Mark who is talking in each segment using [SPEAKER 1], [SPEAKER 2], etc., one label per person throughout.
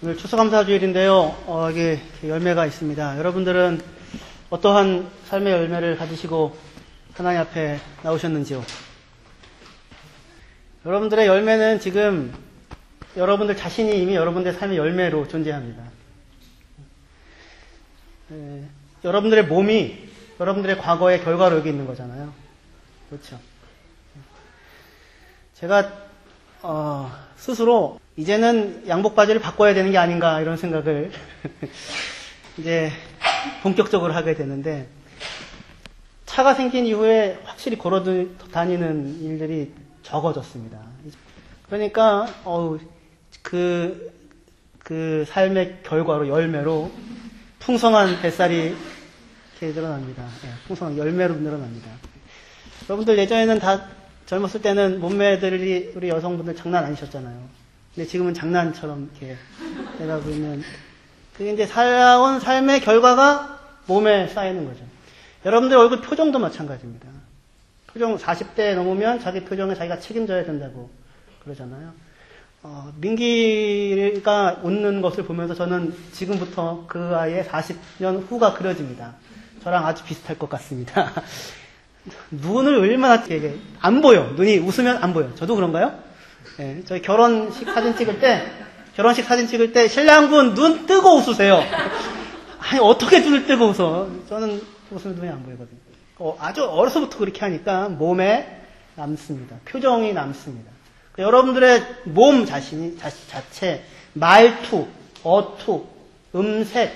[SPEAKER 1] 오늘 추수감사주일인데요. 이게 열매가 있습니다. 여러분들은 어떠한 삶의 열매를 가지시고 하나님 앞에 나오셨는지요? 여러분들의 열매는 지금 여러분들 자신이 이미 여러분들의 삶의 열매로 존재합니다. 여러분들의 몸이 여러분들의 과거의 결과로 여기 있는 거잖아요. 그렇죠? 제가 스스로 이제는 양복바지를 바꿔야 되는 게 아닌가 이런 생각을 이제 본격적으로 하게 되는데, 차가 생긴 이후에 확실히 걸어 다니는 일들이 적어졌습니다. 그러니까 그 삶의 결과로 열매로 풍성한 뱃살이 이렇게 늘어납니다. 풍성한 열매로 늘어납니다. 여러분들 예전에는 다 젊었을 때는 몸매들이 우리 여성분들 장난 아니셨잖아요. 근데 지금은 장난처럼 이렇게 돼가고 있는, 그게 이제 살아온 삶의 결과가 몸에 쌓이는 거죠. 여러분들 얼굴 표정도 마찬가지입니다. 표정 40대 넘으면 자기 표정에 자기가 책임져야 된다고 그러잖아요. 민기가 웃는 것을 보면서 저는 지금부터 그 아이의 40년 후가 그려집니다. 저랑 아주 비슷할 것 같습니다. 눈을 얼마나 안 보여. 눈이 웃으면 안 보여. 저도 그런가요? 네, 저희 결혼식 사진 찍을 때 신랑분 눈 뜨고 웃으세요. 아니, 어떻게 눈을 뜨고 웃어? 저는 웃으면 눈이 안 보이거든요. 아주 어려서부터 그렇게 하니까 몸에 남습니다. 표정이 남습니다. 여러분들의 몸 자체, 말투, 어투, 음색,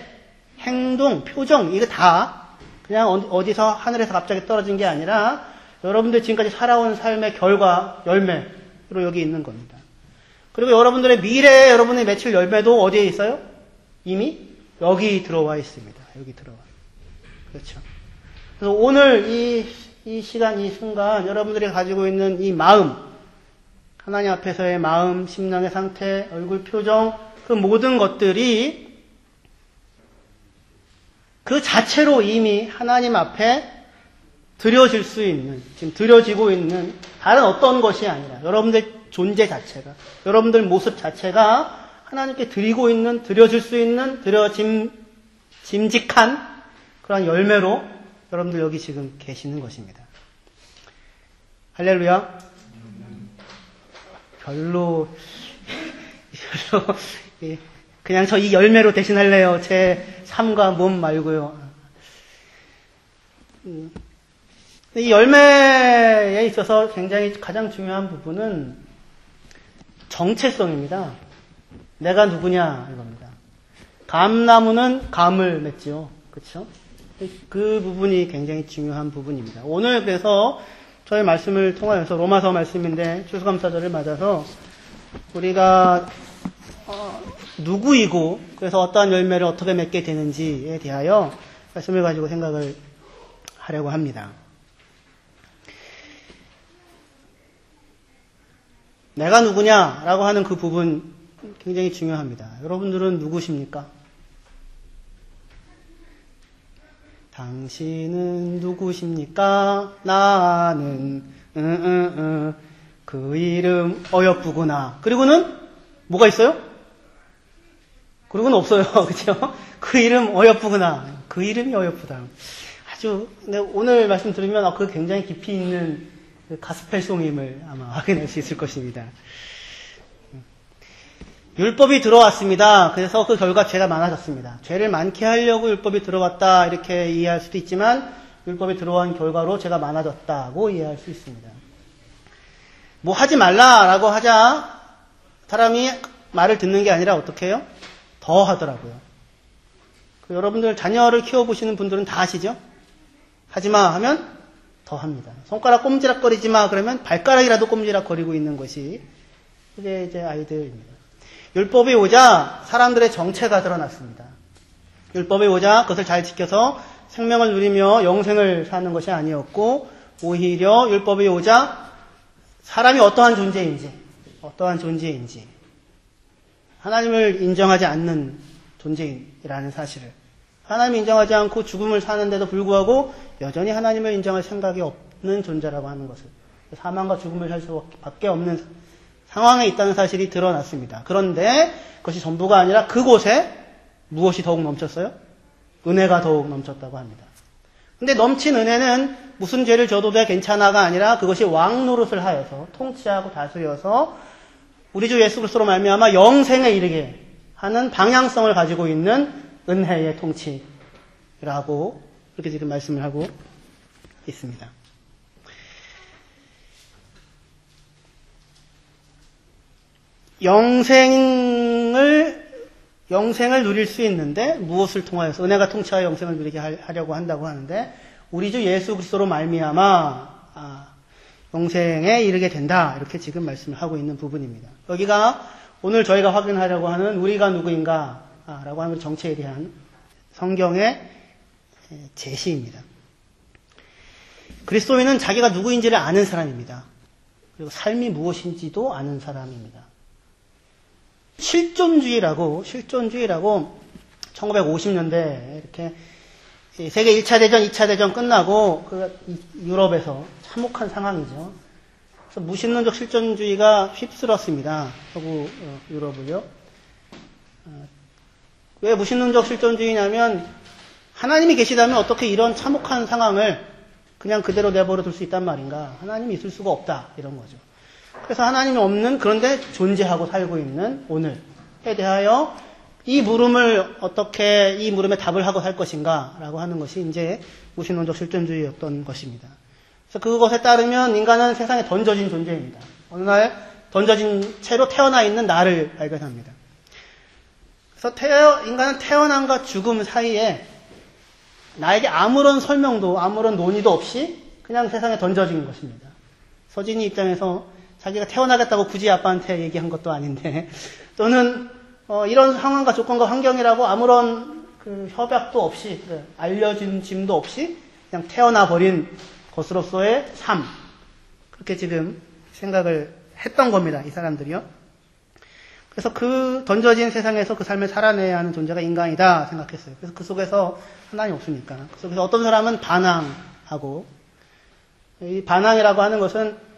[SPEAKER 1] 행동, 표정, 이거 다 그냥 어디서 하늘에서 갑자기 떨어진 게 아니라 여러분들 지금까지 살아온 삶의 결과, 열매로 여기 있는 겁니다. 그리고 여러분들의 미래에 여러분이 맺힐 열매도 어디에 있어요? 이미 여기 들어와 있습니다. 여기 들어와. 그렇죠. 그래서 오늘 이 시간, 이 순간 여러분들이 가지고 있는 이 마음, 하나님 앞에서의 마음, 심령의 상태, 얼굴 표정, 그 모든 것들이 그 자체로 이미 하나님 앞에 드려질 수 있는, 지금 드려지고 있는 다른 어떤 것이 아니라 여러분들 존재 자체가, 여러분들 모습 자체가 하나님께 드려질 수 있는, 짐직한 그런 열매로 여러분들 여기 지금 계시는 것입니다. 할렐루야. 별로, 그냥 저 이 열매로 대신할래요. 제 삶과 몸 말고요. 이 열매에 있어서 굉장히 가장 중요한 부분은 정체성입니다. 내가 누구냐 이겁니다. 감나무는 감을 맺죠. 그렇죠? 그 부분이 굉장히 중요한 부분입니다. 오늘 그래서 저희 말씀을 통하여서 로마서 말씀인데 추수감사절을 맞아서 우리가 누구이고 그래서 어떠한 열매를 어떻게 맺게 되는지에 대하여 말씀을 가지고 생각을 하려고 합니다. 내가 누구냐라고 하는 그 부분 굉장히 중요합니다. 여러분들은 누구십니까? 당신은 누구십니까? 나는 그 이름 어여쁘구나. 그리고는 뭐가 있어요? 그리고는 없어요. 그렇죠? 그 이름 어여쁘구나. 그 이름이 어여쁘다. 아주 오늘 말씀 들으면 그 굉장히 깊이 있는 가스펠송임을 아마 확인할 수 있을 것입니다. 율법이 들어왔습니다. 그래서 그 결과 죄가 많아졌습니다. 죄를 많게 하려고 율법이 들어왔다 이렇게 이해할 수도 있지만 율법이 들어온 결과로 죄가 많아졌다고 이해할 수 있습니다. 뭐 하지 말라라고 하자 사람이 말을 듣는 게 아니라 어떻게 해요? 더 하더라고요. 여러분들 자녀를 키워보시는 분들은 다 아시죠? 하지마 하면 더 합니다. 손가락 꼼지락거리지 마 그러면 발가락이라도 꼼지락거리고 있는 것이 그게 이제 아이들입니다. 율법이 오자 사람들의 정체가 드러났습니다. 율법이 오자 그것을 잘 지켜서 생명을 누리며 영생을 사는 것이 아니었고 오히려 율법이 오자 사람이 어떠한 존재인지 하나님을 인정하지 않는 존재이라는 사실을, 하나님을 인정하지 않고 죽음을 사는데도 불구하고 여전히 하나님을 인정할 생각이 없는 존재라고 하는 것을, 사망과 죽음을 살 수밖에 없는 상황에 있다는 사실이 드러났습니다. 그런데 그것이 전부가 아니라 그곳에 무엇이 더욱 넘쳤어요? 은혜가 더욱 넘쳤다고 합니다. 근데 넘친 은혜는 무슨 죄를 져도 돼 괜찮아가 아니라 그것이 왕노릇을 하여서 통치하고 다스려서 우리 주 예수 그리스도로 말미암아 영생에 이르게 하는 방향성을 가지고 있는 은혜의 통치라고 그렇게 지금 말씀을 하고 있습니다. 영생을 누릴 수 있는데 무엇을 통하여서 은혜가 통치하여 영생을 누리게 하려고 한다고 하는데 우리 주 예수 그리스도로 말미암아 영생에 이르게 된다. 이렇게 지금 말씀을 하고 있는 부분입니다. 여기가 오늘 저희가 확인하려고 하는 우리가 누구인가 라고 하는 정체에 대한 성경의 제시입니다. 그리스도인은 자기가 누구인지를 아는 사람입니다. 그리고 삶이 무엇인지도 아는 사람입니다. 실존주의라고 1950년대 이렇게 세계 1차 대전, 2차 대전 끝나고 유럽에서 참혹한 상황이죠. 그래서 무신론적 실존주의가 휩쓸었습니다. 서구 유럽을요. 왜 무신론적 실존주의냐면 하나님이 계시다면 어떻게 이런 참혹한 상황을 그냥 그대로 내버려 둘 수 있단 말인가. 하나님이 있을 수가 없다. 이런 거죠. 그래서 하나님이 없는 그런데 존재하고 살고 있는 오늘에 대하여 이 물음을 어떻게 이 물음에 답을 하고 살 것인가 라고 하는 것이 이제 무신론적 실존주의였던 것입니다. 그래서 그것에 따르면 인간은 세상에 던져진 존재입니다. 어느 날 던져진 채로 태어나 있는 나를 발견합니다. 그래서 인간은 태어남과 죽음 사이에 나에게 아무런 설명도 아무런 논의도 없이 그냥 세상에 던져진 것입니다. 서진이 입장에서 자기가 태어나겠다고 굳이 아빠한테 얘기한 것도 아닌데 또는 이런 상황과 조건과 환경이라고 아무런 협약도 없이 알려진 짐도 없이 그냥 태어나 버린 것으로서의 삶 그렇게 지금 생각을 했던 겁니다. 이 사람들이요. 그래서 그 던져진 세상에서 그 삶을 살아내야 하는 존재가 인간이다 생각했어요. 그래서 그 속에서 하나님 없으니까. 그 속에서 어떤 사람은 반항하고 이 반항이라고 하는 것은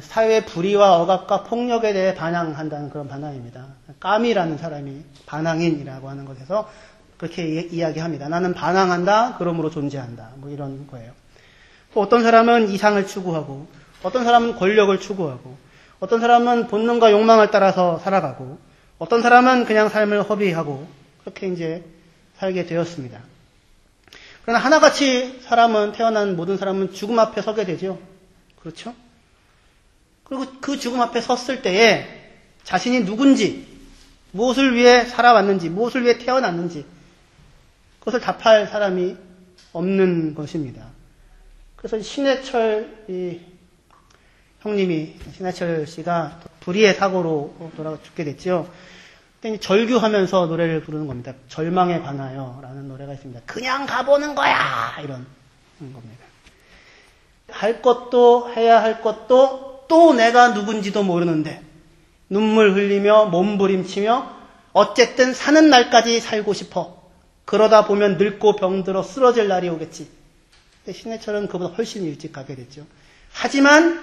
[SPEAKER 1] 사회의 불의와 억압과 폭력에 대해 반항한다는 그런 반항입니다. 까미라는 사람이 반항인이라고 하는 것에서 그렇게 이야기합니다. 나는 반항한다, 그러므로 존재한다. 뭐 이런 거예요. 또 어떤 사람은 이상을 추구하고, 어떤 사람은 권력을 추구하고, 어떤 사람은 본능과 욕망을 따라서 살아가고, 어떤 사람은 그냥 삶을 허비하고, 그렇게 이제 살게 되었습니다. 그러나 하나같이 태어난 모든 사람은 죽음 앞에 서게 되죠. 그렇죠? 그리고 그 죽음 앞에 섰을 때에 자신이 누군지, 무엇을 위해 살아왔는지, 무엇을 위해 태어났는지, 그것을 답할 사람이 없는 것입니다. 그래서 신해철 형님이, 신해철 씨가 불의의 사고로 돌아가 죽게 됐죠. 그때 절규하면서 노래를 부르는 겁니다. 절망에 관하여 라는 노래가 있습니다. 그냥 가보는 거야! 이런 겁니다. 할 것도 해야 할 것도 또 내가 누군지도 모르는데 눈물 흘리며 몸부림치며 어쨌든 사는 날까지 살고 싶어. 그러다 보면 늙고 병들어 쓰러질 날이 오겠지. 근데 신해철은 그보다 훨씬 일찍 가게 됐죠. 하지만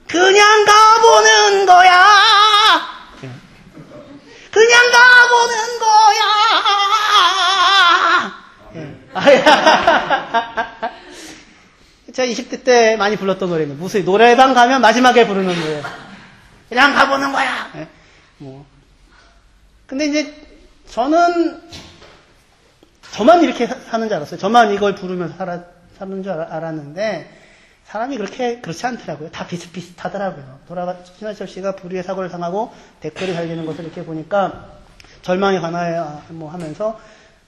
[SPEAKER 1] 그냥 가보는 거야. 그냥 가보는 거야. 제가 20대 때 많이 불렀던 노래입니다. 무슨 노래방 가면 마지막에 부르는 노래. 그냥 가보는 거야. 근데 이제 저는 저만 이렇게 사는 줄 알았어요. 저만 이걸 부르면서 사는 줄 알았는데 사람이 그렇지 않더라고요. 다 비슷비슷하더라고요. 신해철 씨가 불의의 사고를 당하고 댓글이 달리는 것을 이렇게 보니까 절망에 관하여 하면서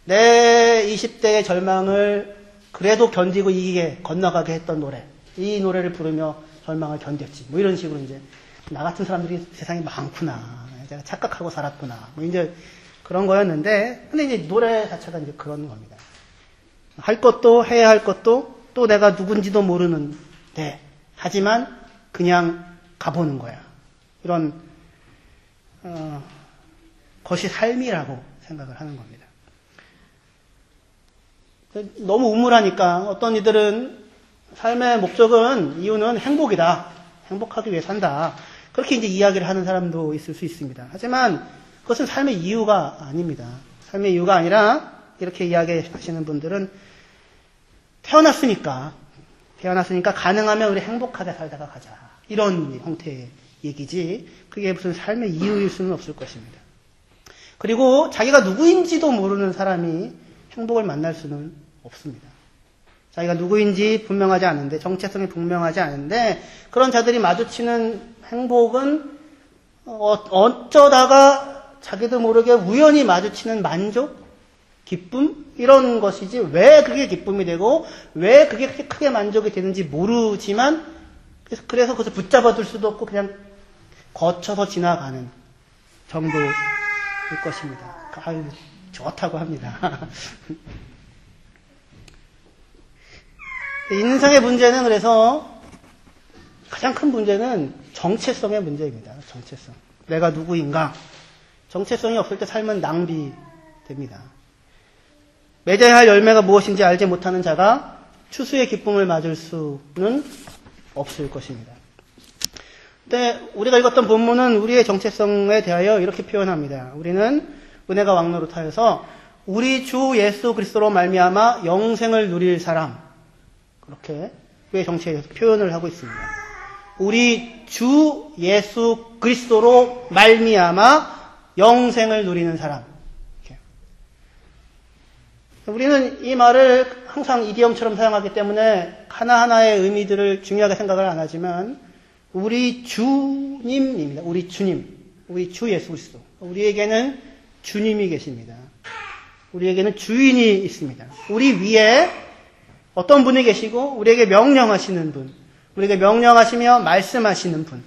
[SPEAKER 1] 내 20대의 절망을 그래도 견디고 이기게 건너가게 했던 노래. 이 노래를 부르며 절망을 견뎠지. 뭐 이런 식으로 이제 나 같은 사람들이 세상에 많구나. 내가 착각하고 살았구나. 뭐 이제 그런 거였는데, 근데 이제 노래 자체가 이제 그런 겁니다. 할 것도 해야 할 것도 또 내가 누군지도 모르는데, 하지만 그냥 가보는 거야. 이런 것이 삶이라고 생각을 하는 겁니다. 너무 우물하니까 어떤 이들은 삶의 목적은 이유는 행복이다. 행복하기 위해 산다. 그렇게 이제 이야기를 하는 사람도 있을 수 있습니다. 하지만 그것은 삶의 이유가 아닙니다. 삶의 이유가 아니라 이렇게 이야기하시는 분들은 태어났으니까 가능하면 우리 행복하게 살다가 가자. 이런 형태의 얘기지 그게 무슨 삶의 이유일 수는 없을 것입니다. 그리고 자기가 누구인지도 모르는 사람이 행복을 만날 수는 없습니다. 자기가 누구인지 분명하지 않은데 정체성이 분명하지 않은데 그런 자들이 마주치는 행복은 어쩌다가 자기도 모르게 우연히 마주치는 만족, 기쁨 이런 것이지 왜 그게 기쁨이 되고 왜 그게 그렇게 크게 만족이 되는지 모르지만 그래서 그것을 붙잡아둘 수도 없고 그냥 거쳐서 지나가는 정도일 것입니다. 아유, 좋다고 합니다. 인생의 문제는 그래서 가장 큰 문제는 정체성의 문제입니다. 정체성. 내가 누구인가? 정체성이 없을 때 삶은 낭비됩니다. 맺어야 할 열매가 무엇인지 알지 못하는 자가 추수의 기쁨을 맞을 수는 없을 것입니다. 근데 우리가 읽었던 본문은 우리의 정체성에 대하여 이렇게 표현합니다. 우리는 은혜가 왕노릇하여서 우리 주 예수 그리스도로 말미암아 영생을 누릴 사람 그렇게 우리의 정체에 대해서 표현을 하고 있습니다. 우리 주 예수 그리스도로 말미암아 영생을 누리는 사람. 이렇게. 우리는 이 말을 항상 이디엄처럼 사용하기 때문에 하나하나의 의미들을 중요하게 생각을 안 하지만 우리 주님입니다. 우리 주님. 우리 주 예수 그리스도. 우리에게는 주님이 계십니다. 우리에게는 주인이 있습니다. 우리 위에 어떤 분이 계시고 우리에게 명령하시는 분. 우리에게 명령하시며 말씀하시는 분.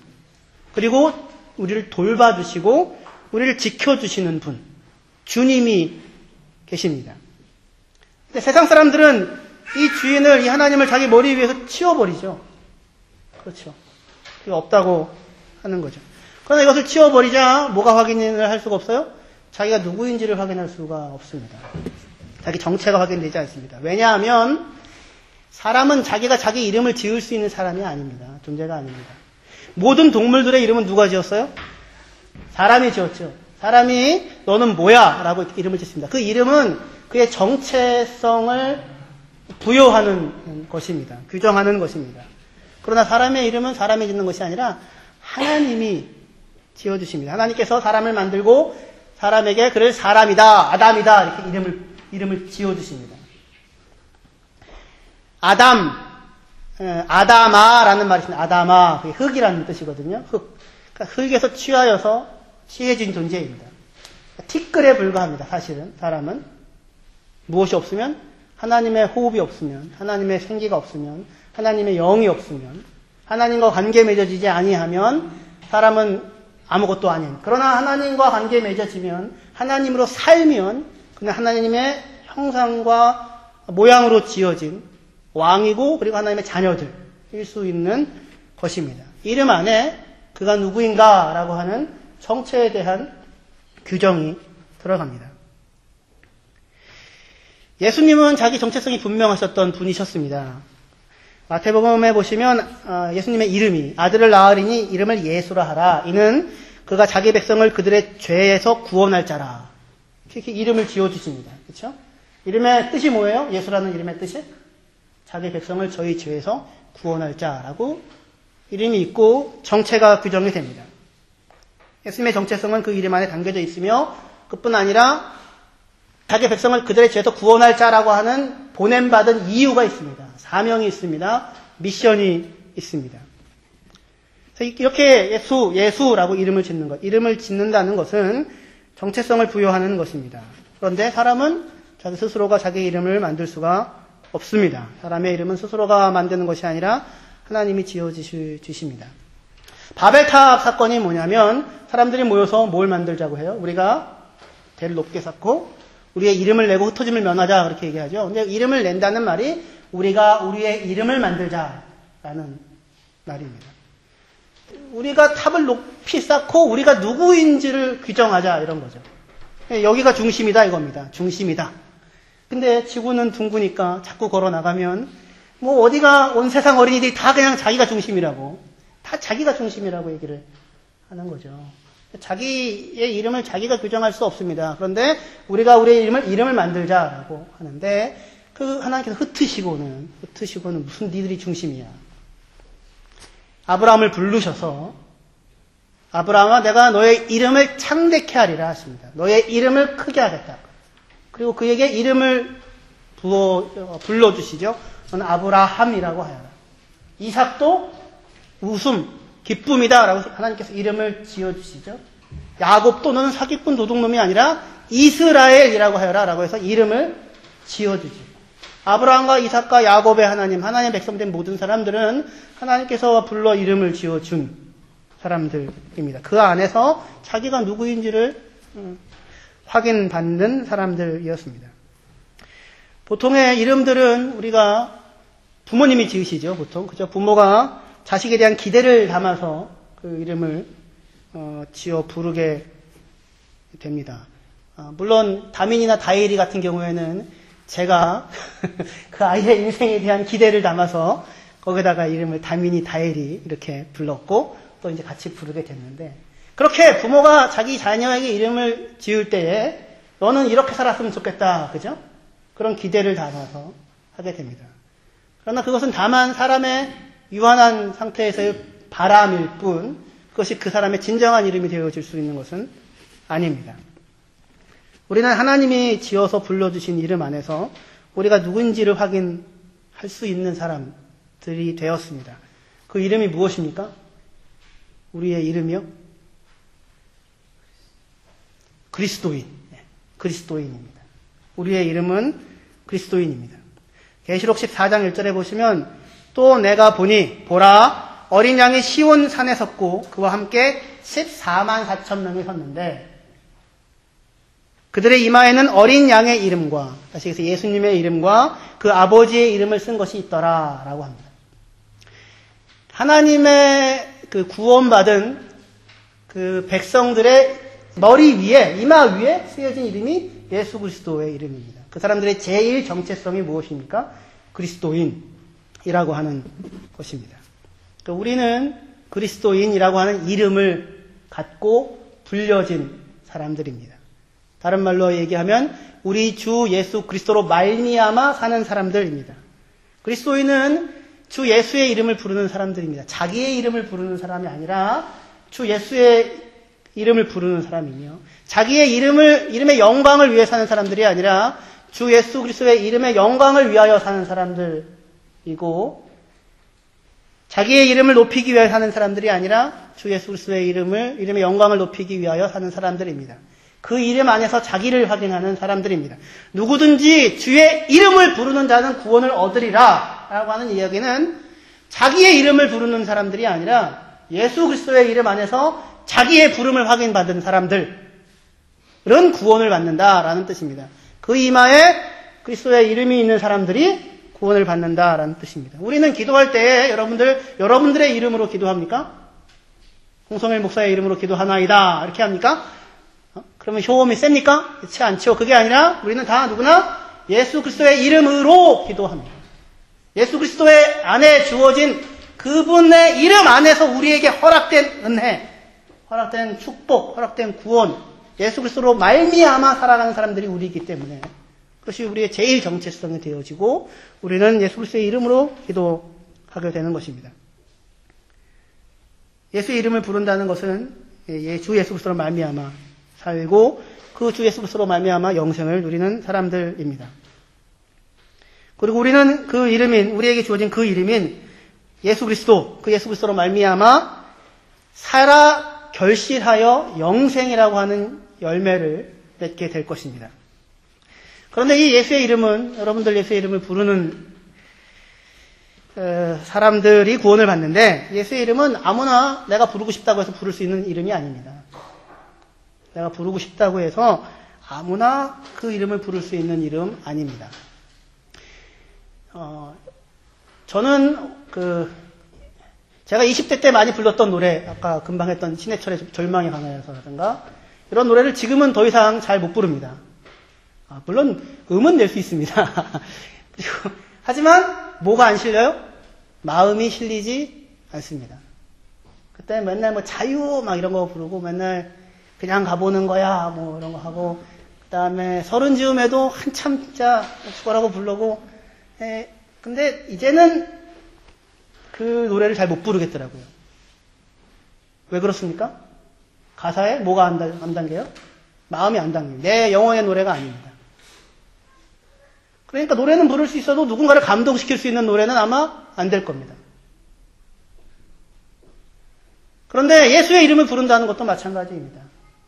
[SPEAKER 1] 그리고 우리를 돌봐주시고 우리를 지켜주시는 분. 주님이 계십니다. 근데 세상 사람들은 이 주인을, 이 하나님을 자기 머리 위에서 치워버리죠. 그렇죠. 그게 없다고 하는 거죠. 그러나 이것을 치워버리자 뭐가 확인을 할 수가 없어요? 자기가 누구인지를 확인할 수가 없습니다. 자기 정체가 확인되지 않습니다. 왜냐하면 사람은 자기가 자기 이름을 지을 수 있는 사람이 아닙니다. 존재가 아닙니다. 모든 동물들의 이름은 누가 지었어요? 사람이 지었죠. 사람이 너는 뭐야? 라고 이름을 짓습니다. 그 이름은 그의 정체성을 부여하는 것입니다. 규정하는 것입니다. 그러나 사람의 이름은 사람이 짓는 것이 아니라 하나님이 지어주십니다. 하나님께서 사람을 만들고 사람에게 그를 사람이다, 아담이다 이렇게 이름을 지어주십니다. 아담아라는 말이 있습니다. 아담아, 그게 흙이라는 뜻이거든요. 흙. 그러니까 흙에서 취하여서 취해진 존재입니다. 티끌에 불과합니다. 사실은 사람은 무엇이 없으면 하나님의 호흡이 없으면 하나님의 생기가 없으면 하나님의 영이 없으면 하나님과 관계 맺어지지 아니하면 사람은 아무것도 아닌. 그러나 하나님과 관계 맺어지면 하나님으로 살면 그냥 하나님의 형상과 모양으로 지어진 왕이고 그리고 하나님의 자녀들일 수 있는 것입니다. 이름 안에 그가 누구인가라고 하는 정체에 대한 규정이 들어갑니다. 예수님은 자기 정체성이 분명하셨던 분이셨습니다. 마태복음에 보시면 예수님의 이름이 아들을 낳으리니 이름을 예수라 하라. 이는 그가 자기 백성을 그들의 죄에서 구원할 자라. 이렇게 이름을 지어주십니다. 그렇죠? 이름의 뜻이 뭐예요? 예수라는 이름의 뜻이? 자기 백성을 저희 죄에서 구원할 자라고 이름이 있고 정체가 규정이 됩니다. 예수님의 정체성은 그 이름 안에 담겨져 있으며 그뿐 아니라 자기 백성을 그들의 죄에서 구원할 자라고 하는 보냄받은 이유가 있습니다. 사명이 있습니다. 미션이 있습니다. 그래서 이렇게 예수라고 이름을 짓는 것, 이름을 짓는다는 것은 정체성을 부여하는 것입니다. 그런데 사람은 자기 스스로가 자기 이름을 만들 수가 없습니다. 사람의 이름은 스스로가 만드는 것이 아니라 하나님이 지어주십니다. 바벨탑 사건이 뭐냐면 사람들이 모여서 뭘 만들자고 해요? 우리가 대를 높게 쌓고 우리의 이름을 내고 흩어짐을 면하자 그렇게 얘기하죠. 근데 이름을 낸다는 말이 우리가 우리의 이름을 만들자라는 말입니다. 우리가 탑을 높이 쌓고 우리가 누구인지를 규정하자 이런 거죠. 여기가 중심이다 이겁니다. 중심이다. 근데 지구는 둥그니까 자꾸 걸어 나가면 뭐 어디가 온 세상 어린이들이 다 그냥 자기가 중심이라고 다 자기가 중심이라고 얘기를 하는 거죠. 자기의 이름을 자기가 규정할 수 없습니다. 그런데 우리가 우리의 이름을 만들자라고 하는데 그 하나님께서 흩으시고는 무슨 니들이 중심이야. 아브라함을 부르셔서 아브라함아 내가 너의 이름을 창대케 하리라 하십니다. 너의 이름을 크게 하겠다. 그리고 그에게 이름을 불러주시죠. 너는 아브라함이라고 하여라. 이삭도 웃음, 기쁨이다 라고 하나님께서 이름을 지어주시죠. 야곱도 너는 사기꾼 도둑놈이 아니라 이스라엘이라고 하여라 라고 해서 이름을 지어주지. 아브라함과 이삭과 야곱의 하나님의 백성된 모든 사람들은 하나님께서 불러 이름을 지어준 사람들입니다. 그 안에서 자기가 누구인지를 확인받는 사람들이었습니다. 보통의 이름들은 우리가 부모님이 지으시죠. 보통 그죠? 부모가 자식에 대한 기대를 담아서 그 이름을 지어 부르게 됩니다. 물론 다민이나 다일이 같은 경우에는 제가 그 아이의 인생에 대한 기대를 담아서 거기다가 이름을 다민이, 다일이 이렇게 불렀고 또 이제 같이 부르게 됐는데 그렇게 부모가 자기 자녀에게 이름을 지을 때에 너는 이렇게 살았으면 좋겠다. 그죠? 그런 기대를 담아서 하게 됩니다. 그러나 그것은 다만 사람의 유한한 상태에서의 바람일 뿐 그것이 그 사람의 진정한 이름이 되어질 수 있는 것은 아닙니다. 우리는 하나님이 지어서 불러주신 이름 안에서 우리가 누군지를 확인할 수 있는 사람들이 되었습니다. 그 이름이 무엇입니까? 우리의 이름이요? 그리스도인. 그리스도인입니다. 우리의 이름은 그리스도인입니다. 계시록 14장 1절에 보시면 또 내가 보니 보라 어린 양이 시온 산에 섰고 그와 함께 14만 4천 명이 섰는데 그들의 이마에는 어린 양의 이름과 다시 해서 예수님의 이름과 그 아버지의 이름을 쓴 것이 있더라라고 합니다. 하나님의 그 구원받은 그 백성들의 머리 위에 이마 위에 쓰여진 이름이 예수 그리스도의 이름입니다. 그 사람들의 제일 정체성이 무엇입니까? 그리스도인이라고 하는 것입니다. 그러니까 우리는 그리스도인이라고 하는 이름을 갖고 불려진 사람들입니다. 다른 말로 얘기하면 우리 주 예수 그리스도로 말미암아 사는 사람들입니다. 그리스도인은 주 예수의 이름을 부르는 사람들입니다. 자기의 이름을 부르는 사람이 아니라 주 예수의 이름을 부르는 사람이며 자기의 이름의 영광을 위해 사는 사람들이 아니라 주 예수 그리스도의 이름의 영광을 위하여 사는 사람들이고 자기의 이름을 높이기 위하여 사는 사람들이 아니라 주 예수 그리스도의 이름의 영광을 높이기 위하여 사는 사람들입니다. 그 이름 안에서 자기를 확인하는 사람들입니다. 누구든지 주의 이름을 부르는 자는 구원을 얻으리라 라고 하는 이야기는 자기의 이름을 부르는 사람들이 아니라 예수 그리스도의 이름 안에서 자기의 부름을 확인받은 사람들은 구원을 받는다라는 뜻입니다. 그 이마에 그리스도의 이름이 있는 사람들이 구원을 받는다라는 뜻입니다. 우리는 기도할 때 여러분들의 이름으로 기도합니까? 홍성일 목사의 이름으로 기도하나이다 이렇게 합니까? 그러면 효험이 셉니까? 그렇지 않죠. 그게 아니라 우리는 다 누구나 예수 그리스도의 이름으로 기도합니다. 예수 그리스도의 안에 주어진 그분의 이름 안에서 우리에게 허락된 은혜, 허락된 축복, 허락된 구원, 예수 그리스도로 말미암아 살아가는 사람들이 우리이기 때문에 그것이 우리의 제일 정체성이 되어지고 우리는 예수 그리스도의 이름으로 기도하게 되는 것입니다. 예수의 이름을 부른다는 것은 주 예수 그리스도로 말미암아 살고 그 주 예수 그리스도로 말미암아 영생을 누리는 사람들입니다. 그리고 우리는 우리에게 주어진 그 이름인 예수 그리스도, 그 예수 그리스도로 말미암아 살아 결실하여 영생이라고 하는 열매를 맺게 될 것입니다. 그런데 이 예수의 이름은 여러분들 예수의 이름을 부르는 사람들이 구원을 받는데 예수의 이름은 아무나 내가 부르고 싶다고 해서 부를 수 있는 이름이 아닙니다. 내가 부르고 싶다고 해서 아무나 그 이름을 부를 수 있는 이름 아닙니다. 저는 제가 20대 때 많이 불렀던 노래, 아까 금방 했던 신해철의 절망의 강야에서라든가 이런 노래를 지금은 더 이상 잘 못 부릅니다. 물론 음은 낼 수 있습니다. 하지만 뭐가 안 실려요? 마음이 실리지 않습니다. 그때 맨날 뭐 자유 막 이런 거 부르고 맨날 그냥 가보는 거야 뭐 이런 거 하고 그 다음에 서른 즈음에도 한참 진짜 죽어라고 부르고 근데 이제는 그 노래를 잘 못 부르겠더라고요. 왜 그렇습니까? 가사에 뭐가 안 담겨요? 마음이 안 담겨요. 내 영혼의 노래가 아닙니다. 그러니까 노래는 부를 수 있어도 누군가를 감동시킬 수 있는 노래는 아마 안 될 겁니다. 그런데 예수의 이름을 부른다는 것도 마찬가지입니다.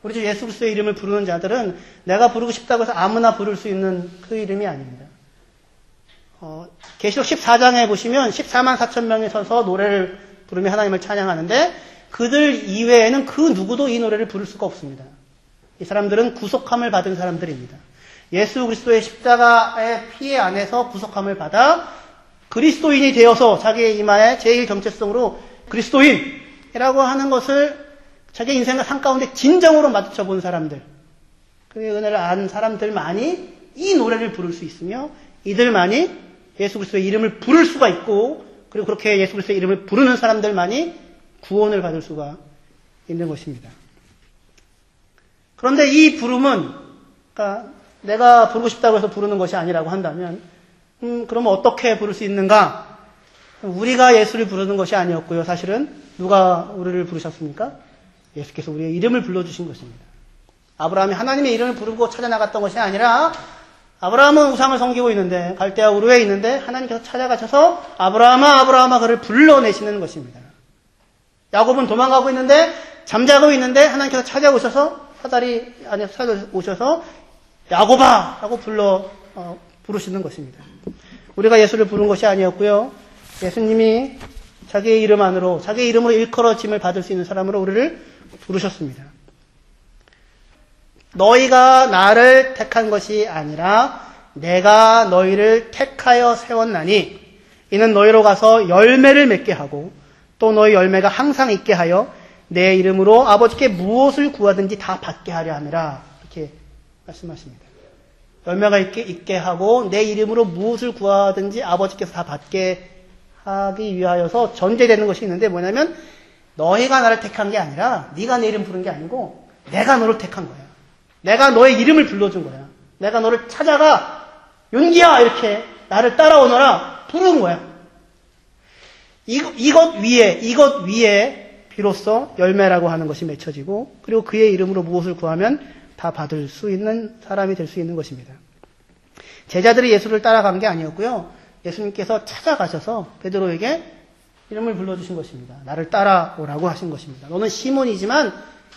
[SPEAKER 1] 우리 주 예수 그리스도의 이름을 부르는 자들은 내가 부르고 싶다고 해서 아무나 부를 수 있는 그 이름이 아닙니다. 계시록 14장에 보시면 14만 4천 명이 서서 노래를 부르며 하나님을 찬양하는데 그들 이외에는 그 누구도 이 노래를 부를 수가 없습니다. 이 사람들은 구속함을 받은 사람들입니다. 예수 그리스도의 십자가의 피해 안에서 구속함을 받아 그리스도인이 되어서 자기의 이마에 제일 정체성으로 그리스도인이라고 하는 것을 자기 인생과 삶 가운데 진정으로 마주쳐 본 사람들, 그 은혜를 안 사람들만이 이 노래를 부를 수 있으며 이들만이 예수 그리스도의 이름을 부를 수가 있고 그리고 그렇게 예수 그리스도의 이름을 부르는 사람들만이 구원을 받을 수가 있는 것입니다. 그런데 이 부름은 그러니까 내가 부르고 싶다고 해서 부르는 것이 아니라고 한다면 그러면 어떻게 부를 수 있는가? 우리가 예수를 부르는 것이 아니었고요. 사실은 누가 우리를 부르셨습니까? 예수께서 우리의 이름을 불러주신 것입니다. 아브라함이 하나님의 이름을 부르고 찾아나갔던 것이 아니라 아브라함은 우상을 섬기고 있는데 갈대아 우르에 있는데 하나님께서 찾아가셔서 아브라함아 아브라함아 그를 불러내시는 것입니다. 야곱은 도망가고 있는데 잠자고 있는데 하나님께서 찾아오셔서 사다리 안에 찾아오셔서 야곱아 라고 부르시는 것입니다. 우리가 예수를 부른 것이 아니었고요. 예수님이 자기의 이름 안으로 자기의 이름으로 일컬어짐을 받을 수 있는 사람으로 우리를 부르셨습니다. 너희가 나를 택한 것이 아니라 내가 너희를 택하여 세웠나니 이는 너희로 가서 열매를 맺게 하고 또 너희 열매가 항상 있게 하여 내 이름으로 아버지께 무엇을 구하든지 다 받게 하려 함이라 이렇게 말씀하십니다. 열매가 있게 하고 내 이름으로 무엇을 구하든지 아버지께서 다 받게 하기 위하여서 전제되는 것이 있는데 뭐냐면 너희가 나를 택한 게 아니라 네가 내 이름 부른 게 아니고 내가 너를 택한 거야. 내가 너의 이름을 불러준 거야. 내가 너를 찾아가 윤기야 이렇게 나를 따라오너라 부른 거야. 이것 위에 비로소 열매라고 하는 것이 맺혀지고 그리고 그의 이름으로 무엇을 구하면 다 받을 수 있는 사람이 될 수 있는 것입니다. 제자들이 예수를 따라간 게 아니었고요. 예수님께서 찾아가셔서 베드로에게 이름을 불러주신 것입니다. 나를 따라오라고 하신 것입니다. 너는 시몬이지만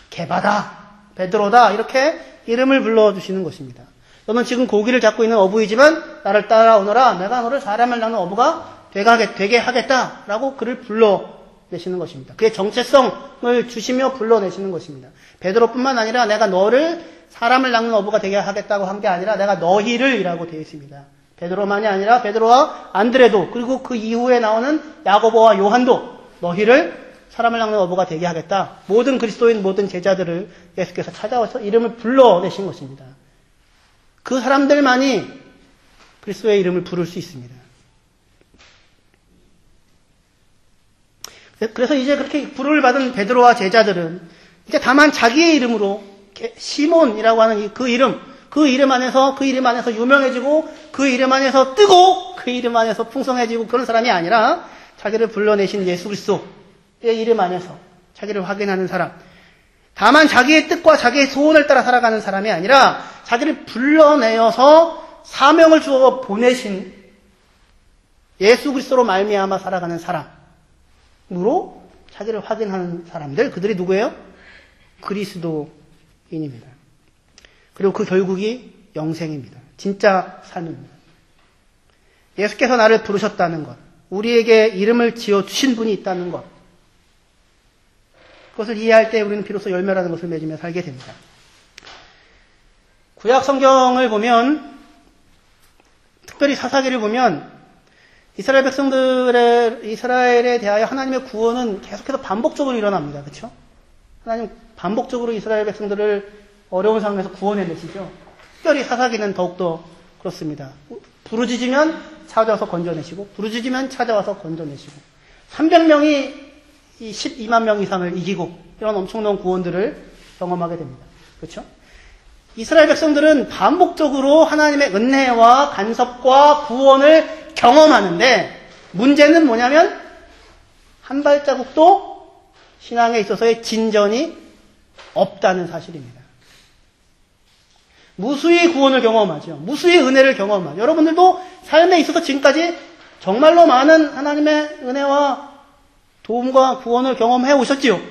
[SPEAKER 1] 게바다, 베드로다 이렇게 이름을 불러주시는 것입니다. 너는 지금 고기를 잡고 있는 어부이지만 나를 따라오너라 내가 너를 사람을 낳는 어부가 되게 하겠다라고 그를 불러내시는 것입니다. 그의 정체성을 주시며 불러내시는 것입니다. 베드로뿐만 아니라 내가 너를 사람을 낚는 어부가 되게 하겠다고 한 게 아니라 내가 너희를 이라고 되어 있습니다. 베드로만이 아니라 베드로와 안드레도 그리고 그 이후에 나오는 야고보와 요한도 너희를 사람을 낚는 어부가 되게 하겠다. 모든 그리스도인 모든 제자들을 예수께서 찾아와서 이름을 불러내신 것입니다. 그 사람들만이 그리스도의 이름을 부를 수 있습니다. 그래서 이제 그렇게 부름을 받은 베드로와 제자들은 이제 다만 자기의 이름으로 시몬이라고 하는 그 이름 안에서 유명해지고 그 이름 안에서 뜨고 그 이름 안에서 풍성해지고 그런 사람이 아니라 자기를 불러내신 예수 그리스도의 이름 안에서 자기를 확인하는 사람. 다만 자기의 뜻과 자기의 소원을 따라 살아가는 사람이 아니라 자기를 불러내어서 사명을 주어 보내신 예수 그리스도로 말미암아 살아가는 사람으로 자기를 확인하는 사람들. 그들이 누구예요? 그리스도인입니다. 그리고 그 결국이 영생입니다. 진짜 삶입니다. 예수께서 나를 부르셨다는 것, 우리에게 이름을 지어주신 분이 있다는 것, 그것을 이해할 때 우리는 비로소 열매라는 것을 맺으며 살게 됩니다. 구약 성경을 보면, 특별히 사사기를 보면 이스라엘 이스라엘에 대하여 하나님의 구원은 계속해서 반복적으로 일어납니다. 그렇죠? 하나님 반복적으로 이스라엘 백성들을 어려운 상황에서 구원해내시죠. 특별히 사사기는 더욱더 그렇습니다. 부르짖으면 찾아와서 건져내시고 부르짖으면 찾아와서 건져내시고 300명이 이 12만 명 이상을 이기고 이런 엄청난 구원들을 경험하게 됩니다. 그렇죠? 이스라엘 백성들은 반복적으로 하나님의 은혜와 간섭과 구원을 경험하는데 문제는 뭐냐면 한 발자국도 신앙에 있어서의 진전이 없다는 사실입니다. 무수히 구원을 경험하죠. 무수히 은혜를 경험하죠. 여러분들도 삶에 있어서 지금까지 정말로 많은 하나님의 은혜와 도움과 구원을 경험해 오셨지요.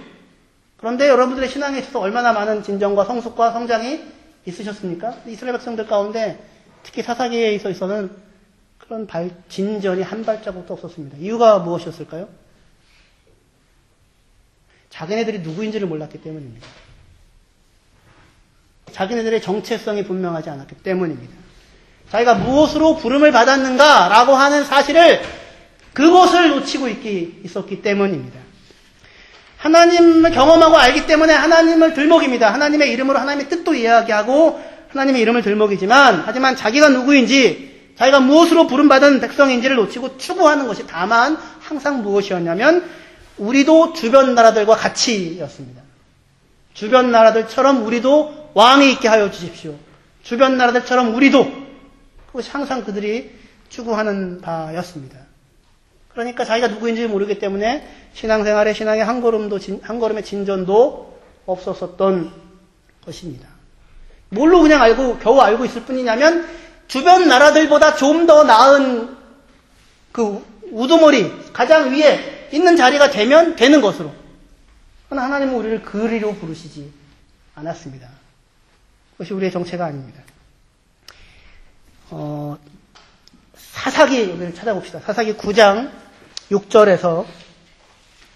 [SPEAKER 1] 그런데 여러분들의 신앙에 있어서 얼마나 많은 진정과 성숙과 성장이 있으셨습니까? 이스라엘 백성들 가운데 특히 사사기에 있어서는 그런 진전이 한 발자국도 없었습니다. 이유가 무엇이었을까요? 자기네들이 누구인지를 몰랐기 때문입니다. 자기네들의 정체성이 분명하지 않았기 때문입니다. 자기가 무엇으로 부름을 받았는가라고 하는 사실을 그것을 놓치고 있었기 때문입니다. 하나님을 경험하고 알기 때문에 하나님을 들먹입니다. 하나님의 이름으로 하나님의 뜻도 이야기하고 하나님의 이름을 들먹이지만 하지만 자기가 누구인지 자기가 무엇으로 부름받은 백성인지를 놓치고 추구하는 것이 다만 항상 무엇이었냐면 우리도 주변 나라들과 같이였습니다. 주변 나라들처럼 우리도 왕이 있게 하여 주십시오. 주변 나라들처럼 우리도 그것이 항상 그들이 추구하는 바였습니다. 그러니까 자기가 누구인지 모르기 때문에 신앙생활에 신앙의 한 걸음의 진전도 없었던 것입니다. 뭘로 그냥 겨우 알고 있을 뿐이냐면 주변 나라들보다 좀 더 나은 그 우두머리 가장 위에 있는 자리가 되는 것으로. 그러나 하나님은 우리를 그리로 부르시지 않았습니다. 그것이 우리의 정체가 아닙니다. 사사기 여기를 찾아봅시다. 사사기 9장 6절에서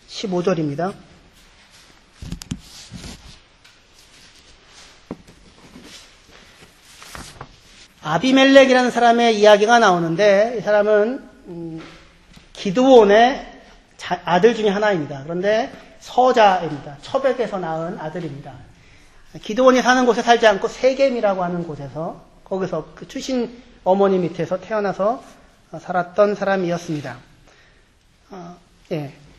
[SPEAKER 1] 15절입니다. 아비멜렉이라는 사람의 이야기가 나오는데 이 사람은 기드온의 아들 중에 하나입니다. 그런데 서자입니다. 처백에서 낳은 아들입니다. 기드온이 사는 곳에 살지 않고 세겜이라고 하는 곳에서 거기서 그 출신 어머니 밑에서 태어나서 살았던 사람이었습니다.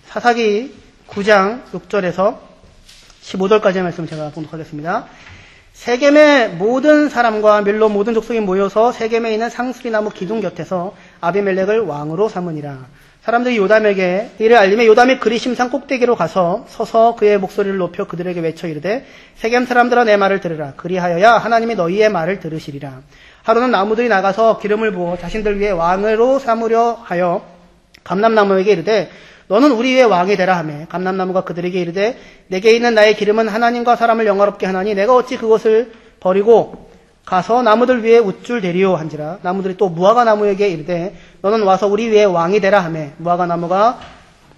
[SPEAKER 1] 사사기 9장 6절에서 15절까지의 말씀 제가 봉독하겠습니다. 세겜의 모든 사람과 밀로 모든 족속이 모여서 세겜에 있는 상수리나무 기둥 곁에서 아비멜렉을 왕으로 삼으니라. 사람들이 요담에게 이를 알림에 요담이 그리 심산 꼭대기로 가서 서서 그의 목소리를 높여 그들에게 외쳐 이르되 세겜 사람들아 내 말을 들으라. 그리하여야 하나님이 너희의 말을 들으시리라. 하루는 나무들이 나가서 기름을 부어 자신들 위에 왕으로 삼으려 하여 감람나무에게 이르되 너는 우리 위에 왕이 되라 하매 감람나무가 그들에게 이르되 내게 있는 나의 기름은 하나님과 사람을 영화롭게 하나니 내가 어찌 그것을 버리고 가서 나무들 위에 우쭐대리오 한지라. 나무들이 또 무화과 나무에게 이르되 너는 와서 우리 위에 왕이 되라 하매 무화과 나무가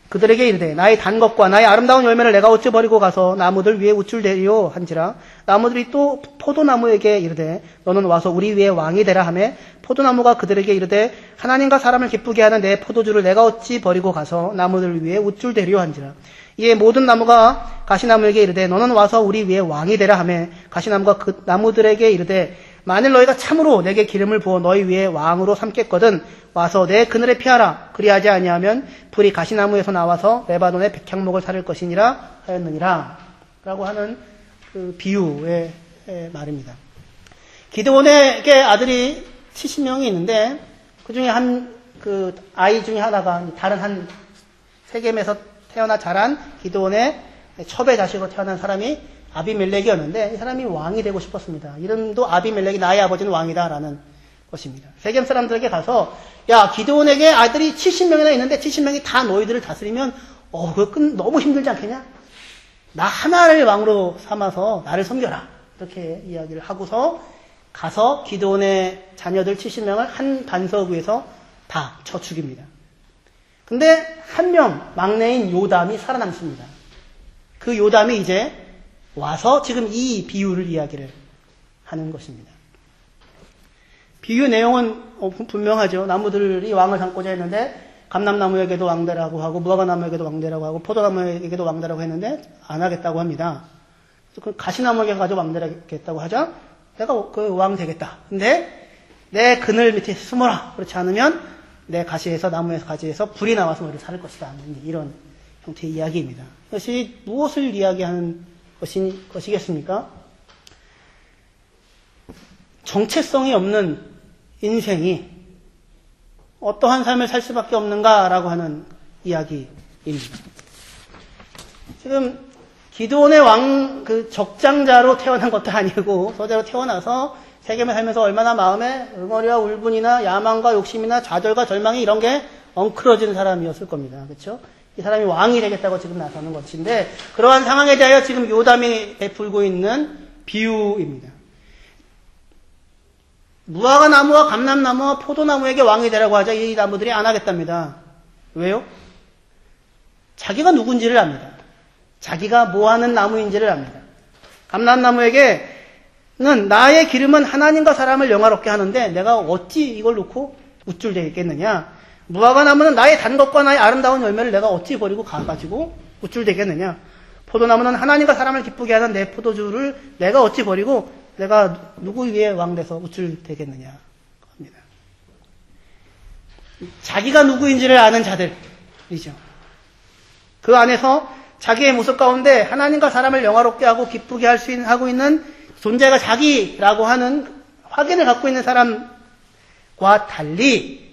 [SPEAKER 1] 그들에게 이르되 나의 단 것과 나의 아름다운 열매를 내가 어찌 버리고 가서 나무들 위에 우쭐대리오 한지라. 나무들이 또 포도나무에게 이르되 너는 와서 우리 위에 왕이 되라 하매 포도나무가 그들에게 이르되 하나님과 사람을 기쁘게 하는 내 포도주를 내가 어찌 버리고 가서 나무들 위에 우쭐대리오 한지라. 이에 모든 나무가 가시나무에게 이르되 너는 와서 우리 위에 왕이 되라 하매 가시나무가 그 나무들에게 이르되 만일 너희가 참으로 내게 기름을 부어 너희 위에 왕으로 삼겠거든 와서 내 그늘에 피하라. 그리하지 아니하면 불이 가시나무에서 나와서 레바논의 백향목을 사를 것이니라 하였느니라. 라고 하는 그 비유의 말입니다. 기드온에게 아들이 70명이 있는데 그 중에 그 아이 중에 하나가 다른 한 세겜에서 태어나 자란 기드온의 첩의 자식으로 태어난 사람이 아비멜렉이었는데 이 사람이 왕이 되고 싶었습니다. 이름도 아비멜렉이 나의 아버지는 왕이다라는 것입니다. 세겜 사람들에게 가서 야 기드온에게 아들이 70명이나 있는데 70명이 다 너희들을 다스리면 그건 너무 힘들지 않겠냐? 나 하나를 왕으로 삼아서 나를 섬겨라. 이렇게 이야기를 하고서 가서 기드온의 자녀들 70명을 한 반석 위에서 다 쳐 죽입니다. 근데 한 명 막내인 요담이 살아남습니다. 그 요담이 이제 와서 지금 이 비유를 이야기를 하는 것입니다. 비유 내용은 분명하죠. 나무들이 왕을 삼고자 했는데 감람나무에게도 왕대라고 하고 무화과나무에게도 왕대라고 하고 포도나무에게도 왕대라고 했는데 안 하겠다고 합니다. 그래서 가시나무에게 가지고 왕대라겠다고 하자 내가 그 왕 되겠다. 근데 내 그늘 밑에 숨어라. 그렇지 않으면 내 나무에서 가시에서 불이 나와서 너를 살을 것이다. 이런 형태의 이야기입니다. 이것이 무엇을 이야기하는 것이겠습니까? 정체성이 없는 인생이 어떠한 삶을 살 수밖에 없는가라고 하는 이야기입니다. 지금 기드온의 적장자로 태어난 것도 아니고 소자로 태어나서 세겜에 살면서 얼마나 마음에 응어리와 울분이나 야망과 욕심이나 좌절과 절망이 이런 게 엉클어지는 사람이었을 겁니다. 그렇죠? 이 사람이 왕이 되겠다고 지금 나서는 것인데 그러한 상황에 대하여 지금 요담이 베풀고 있는 비유입니다. 무화과 나무와 감람나무와 포도나무에게 왕이 되라고 하자 이 나무들이 안 하겠답니다. 왜요? 자기가 누군지를 압니다. 자기가 뭐하는 나무인지를 압니다. 감람나무에게는 나의 기름은 하나님과 사람을 영화롭게 하는데 내가 어찌 이걸 놓고 우쭐대겠느냐. 무화과 나무는 나의 단 것과 나의 아름다운 열매를 내가 어찌 버리고 가가지고 우쭐대겠느냐. 포도나무는 하나님과 사람을 기쁘게 하는 내 포도주를 내가 어찌 버리고 내가 누구 위에 왕돼서 우쭐대겠느냐 합니다. 자기가 누구인지를 아는 자들이죠. 그 안에서 자기의 모습 가운데 하나님과 사람을 영화롭게 하고 기쁘게 하고 있는 존재가 자기라고 하는 확인을 갖고 있는 사람과 달리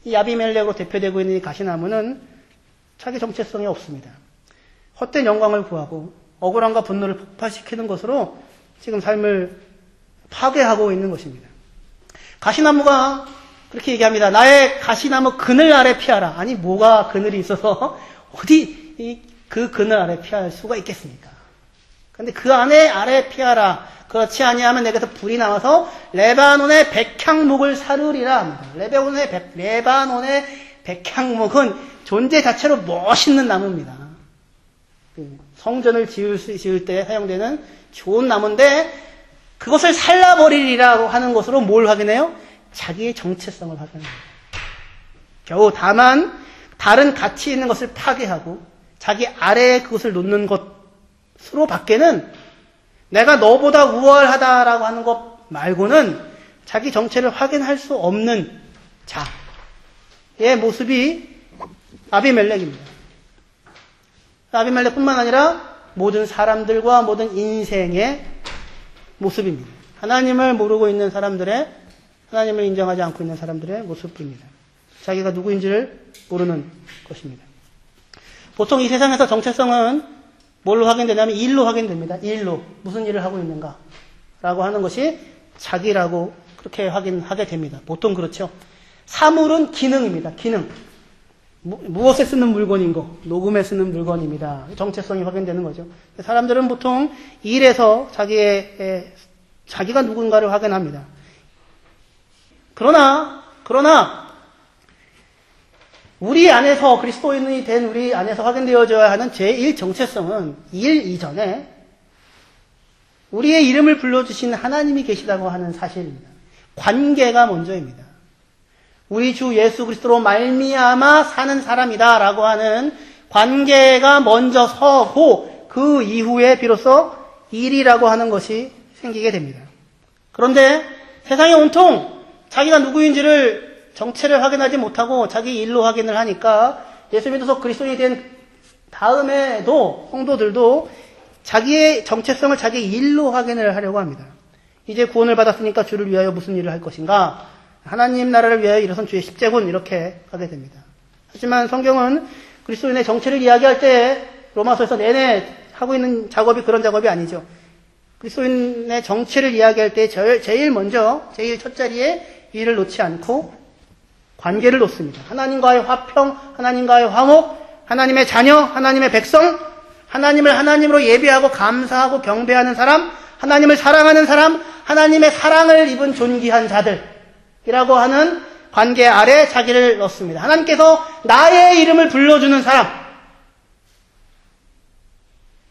[SPEAKER 1] 이 아비멜렉으로 대표되고 있는 이 가시나무는 자기 정체성이 없습니다. 헛된 영광을 구하고 억울함과 분노를 폭발시키는 것으로 지금 삶을 파괴하고 있는 것입니다. 가시나무가 그렇게 얘기합니다. 나의 가시나무 그늘 아래 피하라. 아니 뭐가 그늘이 있어서 어디 그 그늘 아래 피할 수가 있겠습니까? 그런데 그 아래 피하라. 그렇지 아니하면 내게서 불이 나와서 레바논의 백향목을 사르리라 합니다. 레바논의 백향목은 존재 자체로 멋있는 나무입니다. 성전을 지을 때 사용되는 좋은 나무인데 그것을 살라버리리라고 하는 것으로 뭘 확인해요? 자기의 정체성을 확인합니다. 겨우 다만 다른 가치 있는 것을 파괴하고 자기 아래에 그것을 놓는 것으로 밖에는 내가 너보다 우월하다라고 하는 것 말고는 자기 정체를 확인할 수 없는 자의 모습이 아비멜렉입니다. 아비멜렉뿐만 아니라 모든 사람들과 모든 인생의 모습입니다. 하나님을 모르고 있는 사람들의, 하나님을 인정하지 않고 있는 사람들의 모습입니다. 자기가 누구인지를 모르는 것입니다. 보통 이 세상에서 정체성은 뭘로 확인되냐면 일로 확인됩니다. 일로. 무슨 일을 하고 있는가 라고 하는 것이 자기라고 그렇게 확인하게 됩니다. 보통 그렇죠. 사물은 기능입니다. 기능. 무엇에 쓰는 물건인 거, 녹음에 쓰는 물건입니다. 정체성이 확인되는 거죠. 사람들은 보통 일에서 자기가 누군가를 확인합니다. 그러나 우리 안에서 그리스도인이 된 우리 안에서 확인되어져야 하는 제1 정체성은 일 이전에 우리의 이름을 불러주신 하나님이 계시다고 하는 사실입니다. 관계가 먼저입니다. 우리 주 예수 그리스도로 말미암아 사는 사람이다라고 하는 관계가 먼저 서고 그 이후에 비로소 일이라고 하는 것이 생기게 됩니다. 그런데 세상에 온통 자기가 누구인지를 정체를 확인하지 못하고 자기 일로 확인을 하니까 예수 믿어서 그리스도인이 된 다음에도 성도들도 자기의 정체성을 자기 일로 확인을 하려고 합니다. 이제 구원을 받았으니까 주를 위하여 무슨 일을 할 것인가? 하나님 나라를 위하여 일어선 주의 십자군 이렇게 하게 됩니다. 하지만 성경은 그리스도인의 정체를 이야기할 때 로마서에서 내내 하고 있는 작업이 그런 작업이 아니죠. 그리스도인의 정체를 이야기할 때 제일 먼저 제일 첫 자리에 일을 놓지 않고 관계를 놓습니다. 하나님과의 화평, 하나님과의 화목, 하나님의 자녀, 하나님의 백성, 하나님을 하나님으로 예배하고 감사하고 경배하는 사람, 하나님을 사랑하는 사람, 하나님의 사랑을 입은 존귀한 자들이라고 하는 관계 아래 자기를 넣습니다. 하나님께서 나의 이름을 불러주는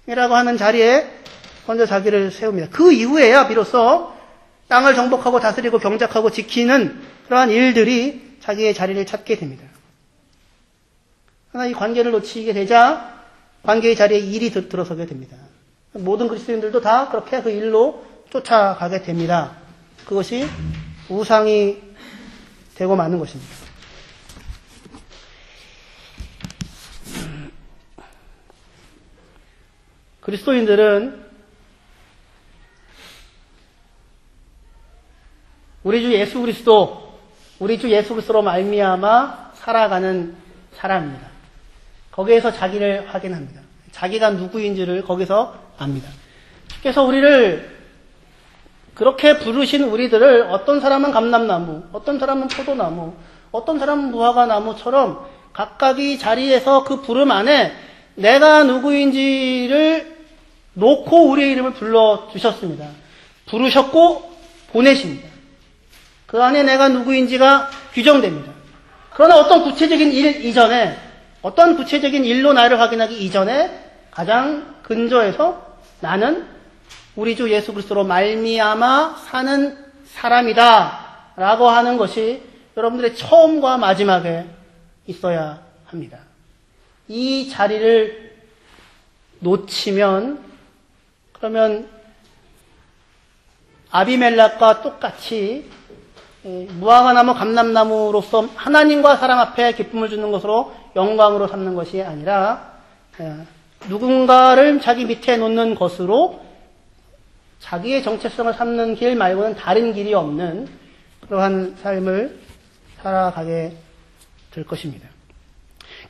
[SPEAKER 1] 사람이라고 하는 자리에 먼저 자기를 세웁니다. 그 이후에야 비로소 땅을 정복하고 다스리고 경작하고 지키는 그러한 일들이 자기의 자리를 찾게 됩니다. 그러나 이 관계를 놓치게 되자 관계의 자리에 일이 들어서게 됩니다. 모든 그리스도인들도 다 그렇게 그 일로 쫓아가게 됩니다. 그것이 우상이 되고 마는 것입니다. 그리스도인들은 우리 주 예수 그리스도로 말미암아 살아가는 사람입니다. 거기에서 자기를 확인합니다. 자기가 누구인지를 거기서 압니다. 그래서 우리를 그렇게 부르신 우리들을 어떤 사람은 감람나무, 어떤 사람은 포도나무, 어떤 사람은 무화과나무처럼 각각의 자리에서 그 부름 안에 내가 누구인지를 놓고 우리의 이름을 불러주셨습니다. 부르셨고 보내십니다. 그 안에 내가 누구인지가 규정됩니다. 그러나 어떤 구체적인 일 이전에, 어떤 구체적인 일로 나를 확인하기 이전에 가장 근저에서 나는 우리 주 예수 그리스도로 말미암아 사는 사람이다 라고 하는 것이 여러분들의 처음과 마지막에 있어야 합니다. 이 자리를 놓치면 그러면 아비멜렉과 똑같이 무화과나무 감람나무로서 하나님과 사람 앞에 기쁨을 주는 것으로 영광으로 삼는 것이 아니라 누군가를 자기 밑에 놓는 것으로 자기의 정체성을 삼는 길 말고는 다른 길이 없는 그러한 삶을 살아가게 될 것입니다.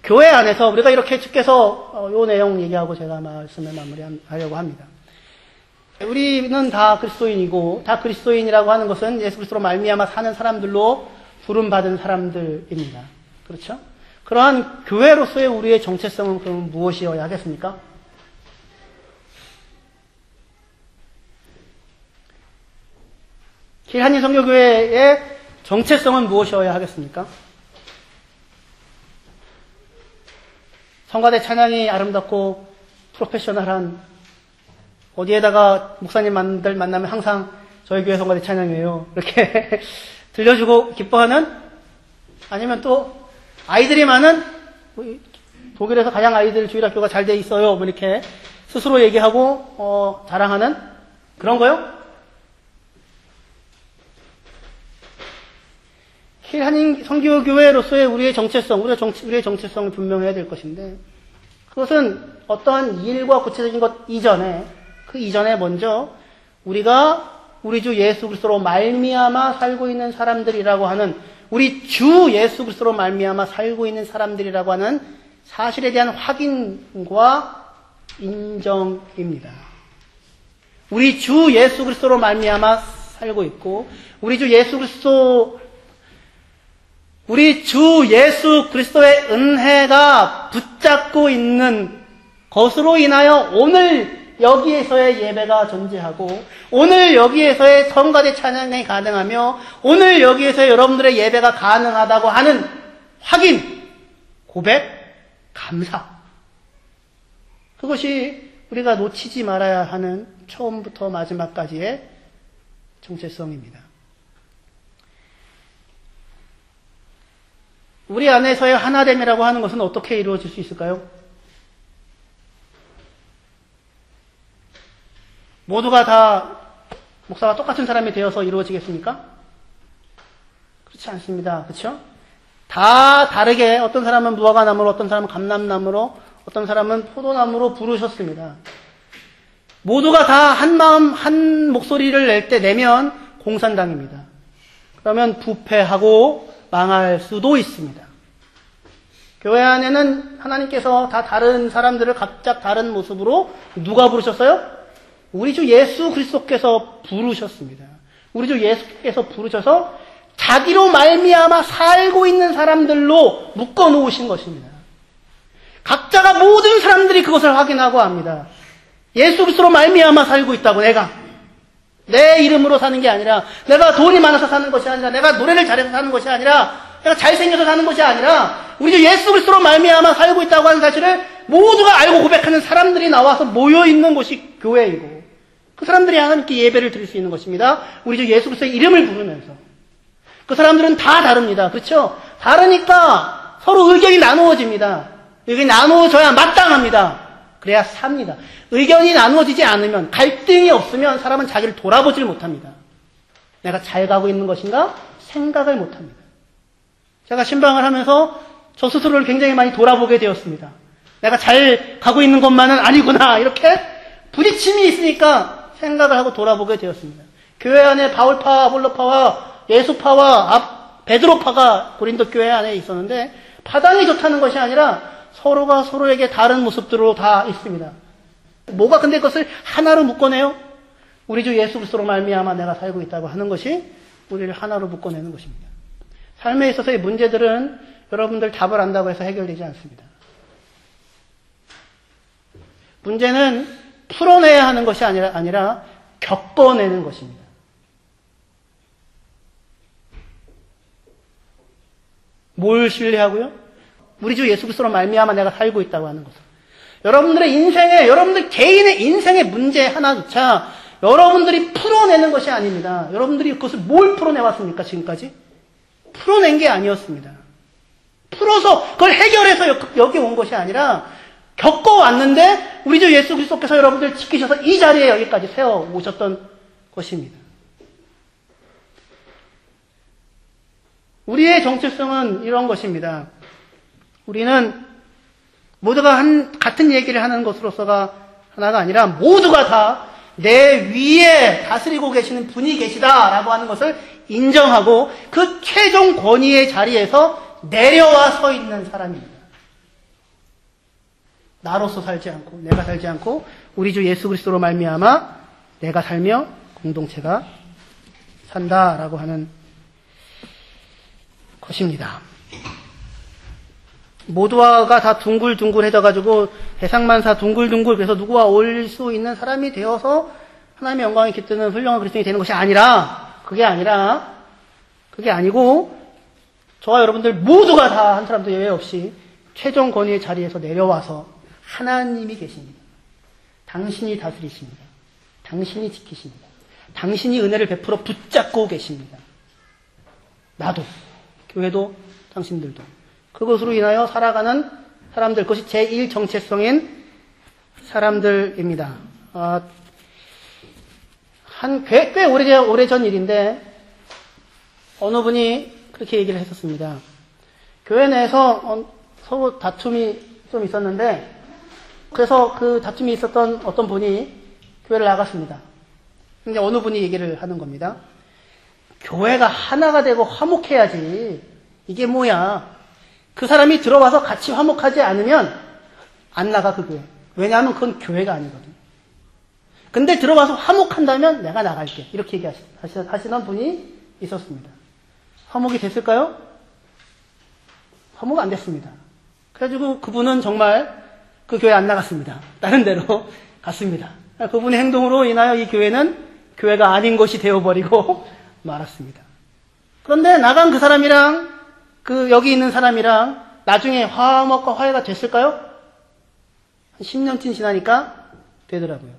[SPEAKER 1] 교회 안에서 우리가 이렇게 주께서 이 내용 얘기하고 제가 말씀을 마무리하려고 합니다. 우리는 다 그리스도인이고 다 그리스도인이라고 하는 것은 예수 그리스도로 말미암아 사는 사람들로 부름받은 사람들입니다. 그렇죠? 그러한 교회로서의 우리의 정체성은 그럼 무엇이어야 하겠습니까? 길한인 선교교회의 정체성은 무엇이어야 하겠습니까? 성가대 찬양이 아름답고 프로페셔널한 어디에다가 목사님들 만나면 항상 저희 교회 성가대 찬양이에요. 이렇게 들려주고 기뻐하는? 아니면 또 아이들이 많은 독일에서 가장 아이들 주일학교가 잘 돼 있어요. 뭐 이렇게 스스로 얘기하고 자랑하는 그런 거요? 한인 선교교회로서의 우리의 정체성, 우리의 정체성을 분명해야 될 것인데, 그것은 어떠한 일과 구체적인 것 이전에, 그 이전에 먼저 우리가 우리 주 예수 그리스도로 말미암아 살고 있는 사람들이라고 하는, 우리 주 예수 그리스도로 말미암아 살고 있는 사람들이라고 하는 사실에 대한 확인과 인정입니다. 우리 주 예수 그리스도로 말미암아 살고 있고, 우리 주 예수 그리스도의 은혜가 붙잡고 있는 것으로 인하여 오늘 여기에서의 예배가 존재하고, 오늘 여기에서의 성가대 찬양이 가능하며, 오늘 여기에서 여러분들의 예배가 가능하다고 하는 확인, 고백, 감사. 그것이 우리가 놓치지 말아야 하는 처음부터 마지막까지의 정체성입니다. 우리 안에서의 하나됨이라고 하는 것은 어떻게 이루어질 수 있을까요? 모두가 다 목사와 똑같은 사람이 되어서 이루어지겠습니까? 그렇지 않습니다. 그렇죠? 다 다르게 어떤 사람은 무화과나무로, 어떤 사람은 감람나무로, 어떤 사람은 포도나무로 부르셨습니다. 모두가 다 한 마음, 한 목소리를 내면 공산당입니다. 그러면 부패하고 망할 수도 있습니다. 교회 안에는 하나님께서 다 다른 사람들을 각각 다른 모습으로 누가 부르셨어요? 우리 주 예수 그리스도께서 부르셨습니다. 우리 주 예수께서 부르셔서 자기로 말미암아 살고 있는 사람들로 묶어 놓으신 것입니다. 각자가 모든 사람들이 그것을 확인하고 압니다. 예수 그리스도로 말미암아 살고 있다고. 내 이름으로 사는 게 아니라, 내가 돈이 많아서 사는 것이 아니라, 내가 노래를 잘해서 사는 것이 아니라, 내가 잘생겨서 사는 것이 아니라, 우리 주 예수 그리스도로 말미암아 살고 있다고 하는 사실을 모두가 알고 고백하는 사람들이 나와서 모여 있는 곳이 교회이고, 그 사람들이 하나님께 예배를 드릴 수 있는 것입니다. 우리 주 예수 그리스도의 이름을 부르면서. 그 사람들은 다 다릅니다. 그렇죠? 다르니까 서로 의견이 나누어집니다. 의견이 나누어져야 마땅합니다. 그래야 삽니다. 의견이 나누어지지 않으면, 갈등이 없으면 사람은 자기를 돌아보질 못합니다. 내가 잘 가고 있는 것인가? 생각을 못합니다. 제가 신방을 하면서 저 스스로를 굉장히 많이 돌아보게 되었습니다. 내가 잘 가고 있는 것만은 아니구나. 이렇게 부딪힘이 있으니까 생각을 하고 돌아보게 되었습니다. 교회 안에 바울파, 아볼로파와 예수파와 베드로파가 고린도 교회 안에 있었는데 파당이 좋다는 것이 아니라 서로가 서로에게 다른 모습들로 다 있습니다. 뭐가 근데 그것을 하나로 묶어내요? 우리 주 예수 그리스도로 말미암아 내가 살고 있다고 하는 것이 우리를 하나로 묶어내는 것입니다. 삶에 있어서의 문제들은 여러분들 답을 안다고 해서 해결되지 않습니다. 문제는 풀어내야 하는 것이 아니라 겪어내는 것입니다. 뭘 신뢰하고요? 우리 주 예수 그리스도로 말미암아 내가 살고 있다고 하는 것을. 여러분들의 인생에, 여러분들 개인의 인생의 문제 하나조차 여러분들이 풀어내는 것이 아닙니다. 여러분들이 그것을 뭘 풀어내왔습니까, 지금까지? 풀어낸 게 아니었습니다. 풀어서 그걸 해결해서 여기 온 것이 아니라 겪어왔는데 우리 주 예수 그리스도께서 여러분들 지키셔서 이 자리에 여기까지 세워 오셨던 것입니다. 우리의 정체성은 이런 것입니다. 우리는 모두가 같은 얘기를 하는 것으로서가 하나가 아니라 모두가 다 내 위에 다스리고 계시는 분이 계시다라고 하는 것을 인정하고 그 최종 권위의 자리에서 내려와 서 있는 사람입니다. 나로서 살지 않고 내가 살지 않고 우리 주 예수 그리스도로 말미암아 내가 살며 공동체가 산다라고 하는 것입니다. 모두가 다 둥글둥글해져가지고 대상만사 둥글둥글 그래서 누구와 어울릴 수 있는 사람이 되어서 하나님의 영광이 깃드는 훌륭한 그리스도인이 되는 것이 아니라 그게 아니고 저와 여러분들 모두가 다 한 사람도 예외 없이 최종 권위의 자리에서 내려와서 하나님이 계십니다. 당신이 다스리십니다. 당신이 지키십니다. 당신이 은혜를 베풀어 붙잡고 계십니다. 나도, 교회도, 당신들도. 그것으로 인하여 살아가는 사람들, 그것이 제1 정체성인 사람들입니다. 꽤 오래전 일인데, 어느 분이 그렇게 얘기를 했었습니다. 교회 내에서 서로 다툼이 좀 있었는데, 그래서 그 다툼이 있었던 어떤 분이 교회를 나갔습니다. 근데 어느 분이 얘기를 하는 겁니다. 교회가 하나가 되고 화목해야지. 이게 뭐야. 그 사람이 들어와서 같이 화목하지 않으면 안 나가, 그 교회. 왜냐하면 그건 교회가 아니거든. 근데 들어와서 화목한다면 내가 나갈게. 이렇게 얘기하시는 분이 있었습니다. 화목이 됐을까요? 화목 안 됐습니다. 그래가지고 그분은 정말 그 교회 안 나갔습니다. 다른 데로 갔습니다. 그분의 행동으로 인하여 이 교회는 교회가 아닌 것이 되어버리고 말았습니다. 그런데 나간 그 사람이랑 여기 있는 사람이랑 나중에 화목과 화해가 됐을까요? 한 10년쯤 지나니까 되더라고요.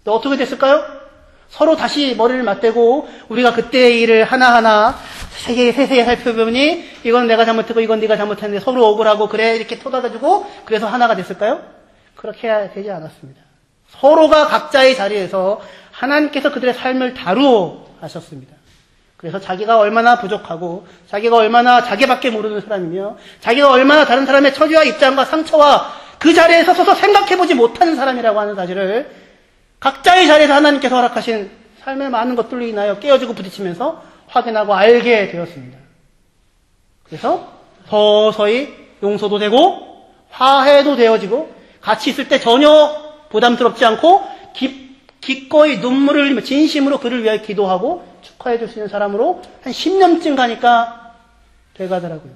[SPEAKER 1] 또 어떻게 됐을까요? 서로 다시 머리를 맞대고 우리가 그때의 일을 하나하나 세세히 살펴보니 이건 내가 잘못했고 이건 네가 잘못했는데 서로 억울하고 그래 이렇게 토닥여주고 그래서 하나가 됐을까요? 그렇게 되지 않았습니다. 서로가 각자의 자리에서 하나님께서 그들의 삶을 다루어 하셨습니다. 그래서 자기가 얼마나 부족하고 자기가 얼마나 자기밖에 모르는 사람이며 자기가 얼마나 다른 사람의 처지와 입장과 상처와 그 자리에 서서 생각해보지 못하는 사람이라고 하는 사실을 각자의 자리에서 하나님께서 허락하신 삶의 많은 것들로 인하여 깨어지고 부딪히면서 확인하고 알게 되었습니다. 그래서 서서히 용서도 되고 화해도 되어지고 같이 있을 때 전혀 부담스럽지 않고 기꺼이 눈물을 흘리며 진심으로 그를 위하여 기도하고 축하해 줄 수 있는 사람으로 한 10년쯤 가니까 돼가더라고요.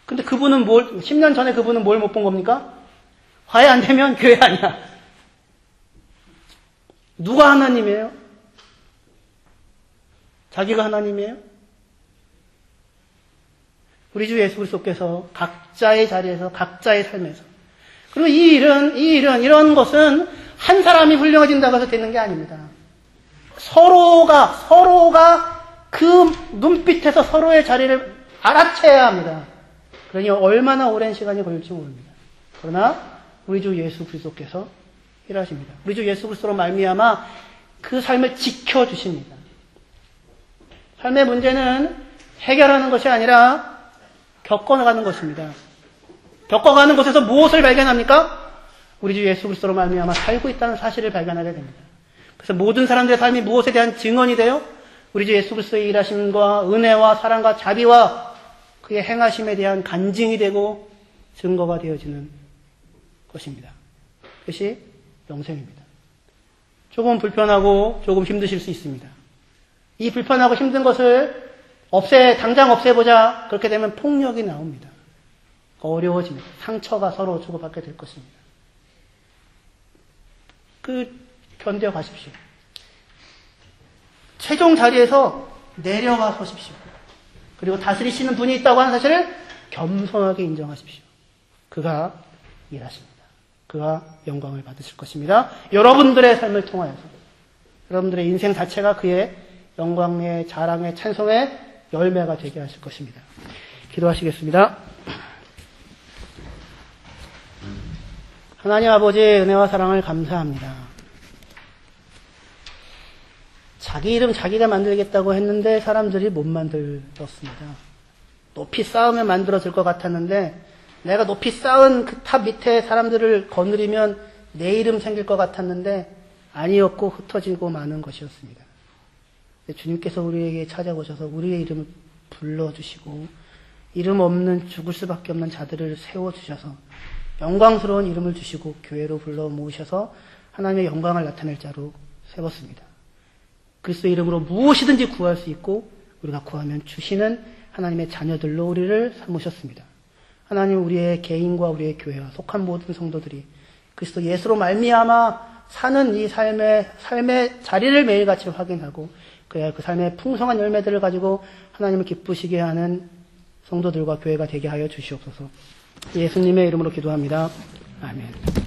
[SPEAKER 1] 근데 그분은 10년 전에 그분은 뭘 못 본 겁니까? 화해 안 되면 교회 아니야. 누가 하나님이에요? 자기가 하나님이에요? 우리 주 예수 그리스도께서 각자의 자리에서 각자의 삶에서 그리고 이 일은 이런 것은 한 사람이 훌륭해진다고 해서 되는 게 아닙니다. 서로가 그 눈빛에서 서로의 자리를 알아채야 합니다. 그러니 얼마나 오랜 시간이 걸릴지 모릅니다. 그러나 우리 주 예수 그리스도께서 일하십니다. 우리 주 예수 그리스도로 말미암아 그 삶을 지켜주십니다. 삶의 문제는 해결하는 것이 아니라 겪어나가는 것입니다. 겪어가는 곳에서 무엇을 발견합니까? 우리 주 예수 그리스도로 말미암아 살고 있다는 사실을 발견하게 됩니다. 그래서 모든 사람들의 삶이 무엇에 대한 증언이 돼요? 우리 주 예수 그리스도의 일하심과 은혜와 사랑과 자비와 그의 행하심에 대한 간증이 되고 증거가 되어지는 것입니다. 그것이 영생입니다. 조금 불편하고 조금 힘드실 수 있습니다. 이 불편하고 힘든 것을 당장 없애보자. 그렇게 되면 폭력이 나옵니다. 어려워집니다. 상처가 서로 주고받게 될 것입니다. 견뎌가십시오. 최종 자리에서 내려가 서십시오. 그리고 다스리시는 분이 있다고 하는 사실을 겸손하게 인정하십시오. 그가 일하십니다. 그가 영광을 받으실 것입니다. 여러분들의 삶을 통하여서 여러분들의 인생 자체가 그의 영광의 자랑의 찬송의 열매가 되게 하실 것입니다. 기도하시겠습니다. 하나님 아버지의 은혜와 사랑을 감사합니다. 자기 이름 자기가 만들겠다고 했는데 사람들이 못 만들었습니다. 높이 쌓으면 만들어질 것 같았는데 내가 높이 쌓은 그 탑 밑에 사람들을 거느리면 내 이름 생길 것 같았는데 아니었고 흩어지고 마는 것이었습니다. 주님께서 우리에게 찾아오셔서 우리의 이름을 불러주시고 이름 없는 죽을 수밖에 없는 자들을 세워주셔서 영광스러운 이름을 주시고 교회로 불러 모으셔서 하나님의 영광을 나타낼 자로 세웠습니다. 그리스도의 이름으로 무엇이든지 구할 수 있고 우리가 구하면 주시는 하나님의 자녀들로 우리를 삼으셨습니다. 하나님 우리의 개인과 우리의 교회와 속한 모든 성도들이 그리스도 예수로 말미암아 사는 이 삶의 자리를 매일같이 확인하고 그 삶의 풍성한 열매들을 가지고 하나님을 기쁘시게 하는 성도들과 교회가 되게 하여 주시옵소서. 예수님의 이름으로 기도합니다. 아멘.